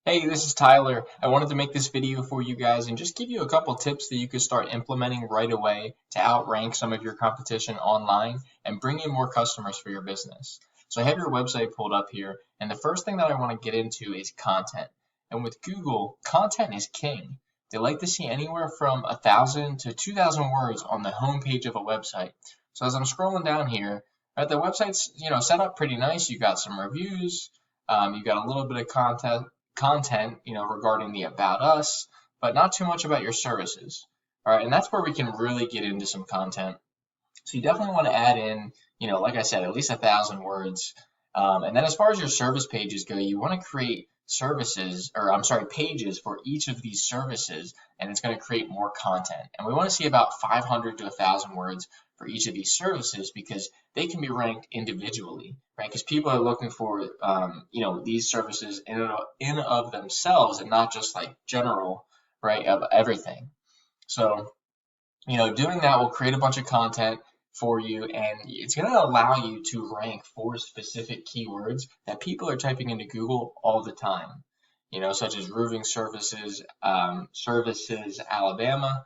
Hey, this is Tyler. I wanted to make this video for you guys and just give you a couple tips that you could start implementing right away to outrank some of your competition online and bring in more customers for your business. So I have your website pulled up here, and the first thing that I want to get into is content. And with Google, content is king. They like to see anywhere from 1,000 to 2,000 words on the home page of a website. So as I'm scrolling down here, right, the website's set up pretty nice. You got some reviews, you got a little bit of content, regarding the about us, but not too much about your services. All right, and that's where we can really get into some content. So you definitely want to add in, like I said, at least 1,000 words. And then as far as your service pages go, you want to create pages for each of these services, and it's going to create more content. And we want to see about 500 to 1,000 words for each of these services because they can be ranked individually, right? Because people are looking for, these services in and of themselves and not just like general, right, of everything. So, doing that will create a bunch of content for you, and it's going to allow you to rank for specific keywords that people are typing into Google all the time, such as roofing services, Alabama,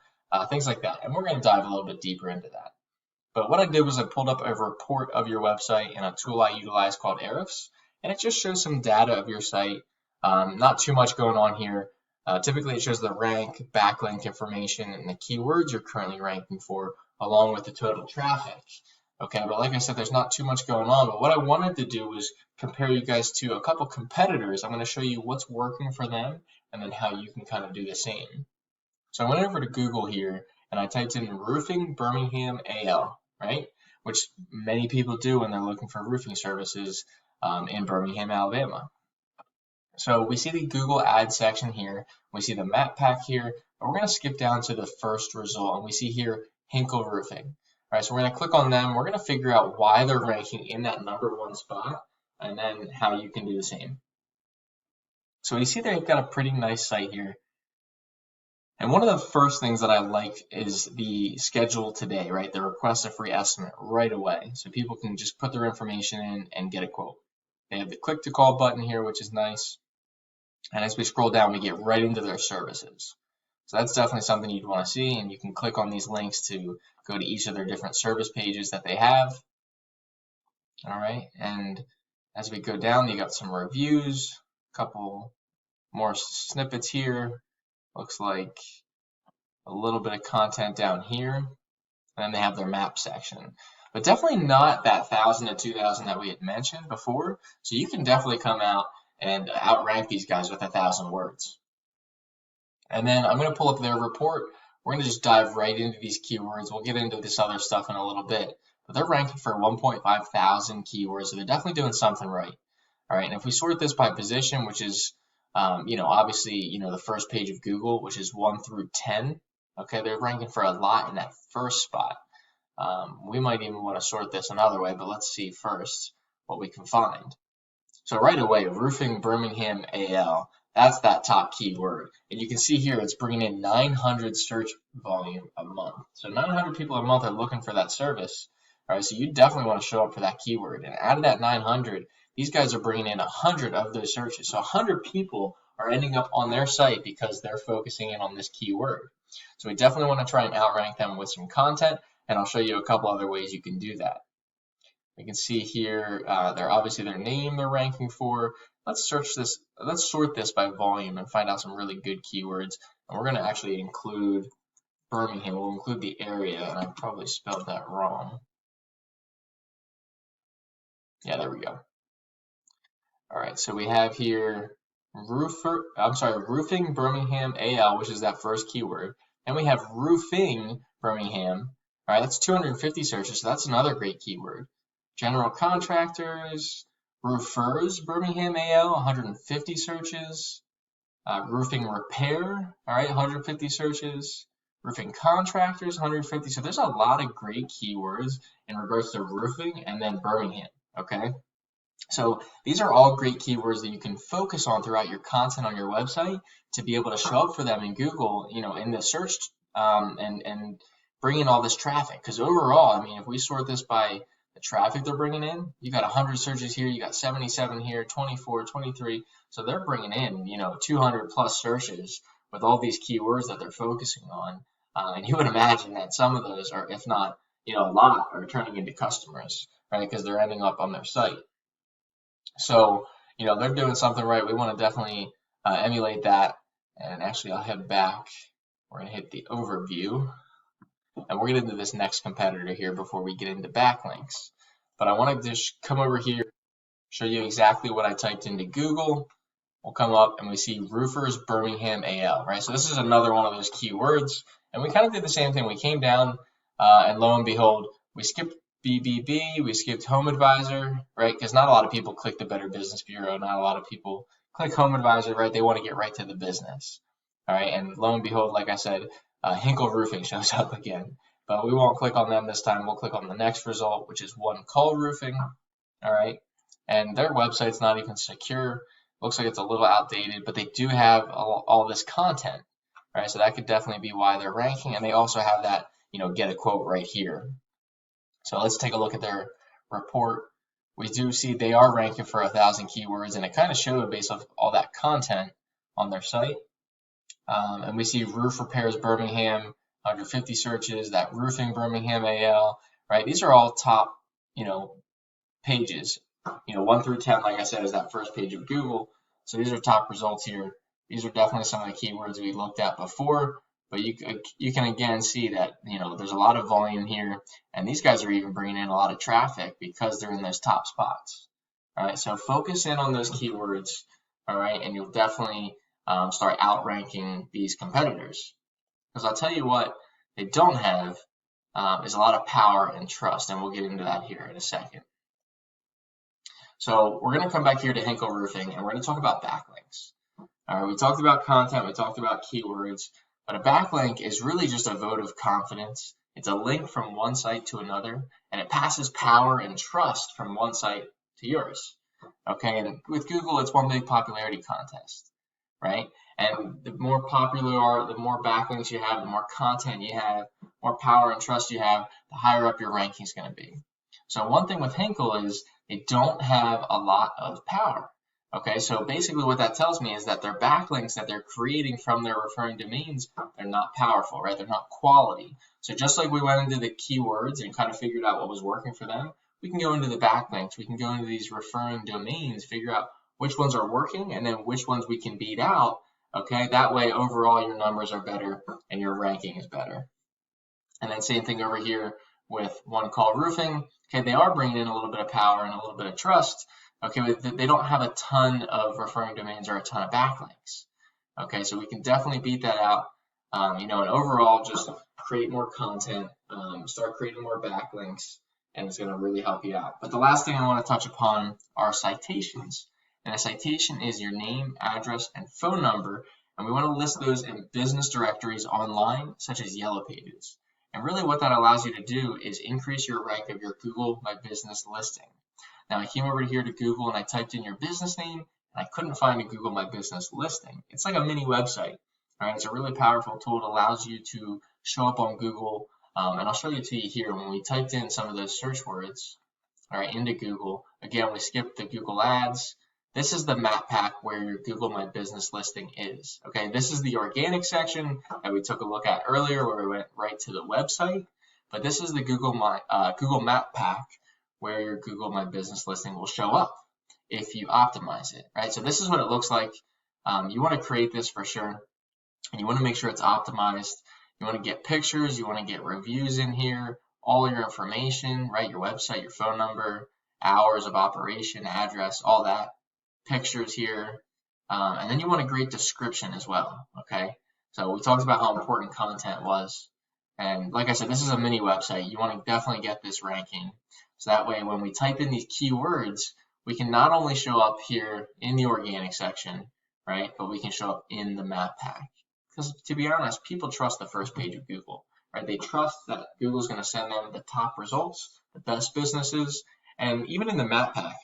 things like that. And we're going to dive a little bit deeper into that. But what I did was I pulled up a report of your website in a tool I utilize called Ahrefs, and it just shows some data of your site. Not too much going on here. Typically, it shows the rank, backlink information, and the keywords you're currently ranking for, along with the total traffic. Okay, but like I said, there's not too much going on. But what I wanted to do was compare you guys to a couple competitors. I'm going to show you what's working for them and then how you can kind of do the same. So I went over to Google here and I typed in roofing Birmingham AL, right? Which many people do when they're looking for roofing services in Birmingham, Alabama. So we see the Google Ads section here. We see the map pack here. But we're going to skip down to the first result, and we see here Hinkle Roofing. All right, so we're going to click on them. We're going to figure out why they're ranking in that #1 spot, and then how you can do the same. So you see they've got a pretty nice site here. And one of the first things that I like is the schedule today, right? The request a free estimate right away. So people can just put their information in and get a quote. They have the click to call button here, which is nice. And as we scroll down, we get right into their services. So that's definitely something you'd want to see, and you can click on these links to go to each of their different service pages that they have. All right, and as we go down, you got some reviews, a couple more snippets here. Looks like a little bit of content down here, and then they have their map section. But definitely not that 1,000 to 2,000 that we had mentioned before. So you can definitely come out and outrank these guys with 1,000 words. And then I'm going to pull up their report. We're going to just dive right into these keywords. We'll get into this other stuff in a little bit. But they're ranking for 1.5 thousand keywords, so they're definitely doing something right. All right, and if we sort this by position, which is, obviously, the first page of Google, which is 1 through 10, okay, they're ranking for a lot in that first spot. We might even want to sort this another way, but let's see first what we can find. So right away, roofing Birmingham AL, that's that top keyword. And you can see here it's bringing in 900 search volume a month. So 900 people a month are looking for that service. All right, so you definitely want to show up for that keyword. And out of that 900, these guys are bringing in 100 of those searches. So 100 people are ending up on their site because they're focusing in on this keyword. So we definitely want to try and outrank them with some content, and I'll show you a couple other ways you can do that. We can see here, they're obviously their name they're ranking for. Let's sort this by volume and find out some really good keywords. And we're going to actually include Birmingham. We'll include the area, and I probably spelled that wrong. Yeah, there we go. All right, so we have here roofing Birmingham AL, which is that first keyword. And we have roofing Birmingham. All right, that's 250 searches, so that's another great keyword. General contractors, roofers Birmingham AL, 150 searches. Roofing repair, all right, 150 searches. Roofing contractors, 150. So there's a lot of great keywords in regards to roofing and then Birmingham, okay? So these are all great keywords that you can focus on throughout your content on your website to be able to show up for them in Google, in the search and bring in all this traffic. Because overall, I mean, if we sort this by the traffic they're bringing in. You got 100 searches here, you got 77 here, 24, 23. So they're bringing in, 200 plus searches with all these keywords that they're focusing on. And you would imagine that some of those are, if not, a lot, are turning into customers, right? Because they're ending up on their site. So, they're doing something right. We want to definitely emulate that. And actually, I'll head back. We're going to hit the overview. And we'll get into this next competitor here before we get into backlinks. But I want to just come over here, show you exactly what I typed into Google. We'll come up and we see roofers Birmingham AL, right? So this is another one of those keywords. And we kind of did the same thing. We came down and lo and behold, we skipped BBB, we skipped Home Advisor, right? Because not a lot of people click the Better Business Bureau. Not a lot of people click Home Advisor, right? They want to get right to the business, all right? And lo and behold, like I said, Hinkle Roofing shows up again, but we won't click on them this time. We'll click on the next result, which is One Call Roofing, all right? And their website's not even secure. Looks like it's a little outdated, but they do have all this content, right? So that could definitely be why they're ranking, and they also have that, get a quote right here. So let's take a look at their report. We do see they are ranking for 1,000 keywords, and it kind of showed based off all that content on their site. And we see roof repairs Birmingham, 150 searches, that roofing Birmingham AL, right? These are all top, pages. 1 through 10, like I said, is that first page of Google. So these are top results here. These are definitely some of the keywords we looked at before, but you can again see that, there's a lot of volume here, and these guys are even bringing in a lot of traffic because they're in those top spots. All right, so focus in on those keywords, all right, and you'll definitely start outranking these competitors. Because I'll tell you what they don't have is a lot of power and trust, and we'll get into that here in a second. So we're going to come back here to Hinkle Roofing, and we're going to talk about backlinks. All right, we talked about content, we talked about keywords, but a backlink is really just a vote of confidence. It's a link from one site to another, and it passes power and trust from one site to yours. Okay, and with Google, it's one big popularity contest, right? And the more popular you are, the more backlinks you have, the more content you have, more power and trust you have, the higher up your ranking is going to be. So one thing with Hinkle is they don't have a lot of power. Okay, so basically what that tells me is that their backlinks that they're creating from their referring domains, they're not powerful, right? They're not quality. So just like we went into the keywords and kind of figured out what was working for them, we can go into the backlinks, we can go into these referring domains, figure out which ones are working and then which ones we can beat out. Okay, that way overall your numbers are better and your ranking is better. And then same thing over here with One Call Roofing. Okay, they are bringing in a little bit of power and a little bit of trust. Okay, but they don't have a ton of referring domains or a ton of backlinks. Okay, so we can definitely beat that out. And overall just create more content, start creating more backlinks, and it's going to really help you out. But the last thing I want to touch upon are citations. And a citation is your name, address, and phone number, and we want to list those in business directories online, such as Yellow Pages. And really what that allows you to do is increase your rank of your Google My Business listing. Now I came over here to Google and I typed in your business name, and I couldn't find a Google My Business listing. It's like a mini website. All right, it's a really powerful tool. It allows you to show up on Google, and I'll show you to you here. When we typed in some of those search words, all right, into Google, again, we skipped the Google Ads. This is the map pack where your Google My Business listing is. Okay, this is the organic section that we took a look at earlier where we went right to the website, but this is the Google Map pack where your Google My Business listing will show up if you optimize it, right? So this is what it looks like. You want to create this for sure, and you want to make sure it's optimized. You want to get pictures, you want to get reviews in here, all your information, right? Your website, your phone number, hours of operation, address, all that. Pictures here, and then you want a great description as well. Okay, so we talked about how important content was, and like I said, this is a mini website. You want to definitely get this ranking, so that way when we type in these keywords, we can not only show up here in the organic section, right, but we can show up in the map pack. Because to be honest, people trust the first page of Google, right? They trust that Google's going to send them the top results, the best businesses, and even in the map pack.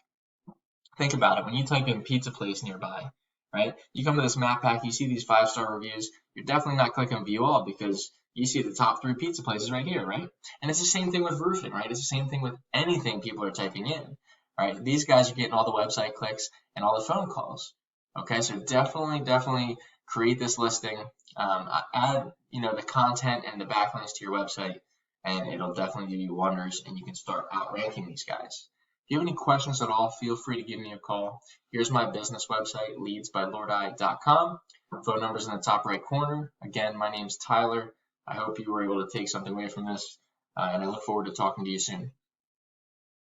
Think about it. When you type in pizza place nearby, right? You come to this map pack, you see these 5-star reviews. You're definitely not clicking view all because You see the top 3 pizza places right here, right? And it's the same thing with roofing, right? It's the same thing with anything people are typing in, right? These guys are getting all the website clicks and all the phone calls. Okay, so definitely create this listing, add, the content and the backlinks to your website, and it'll definitely do you wonders, and you can start outranking these guys. If you have any questions at all, feel free to give me a call. Here's my business website, leadsbylordi.com. Phone number's in the top right corner. Again, my name's Tyler. I hope you were able to take something away from this, and I look forward to talking to you soon.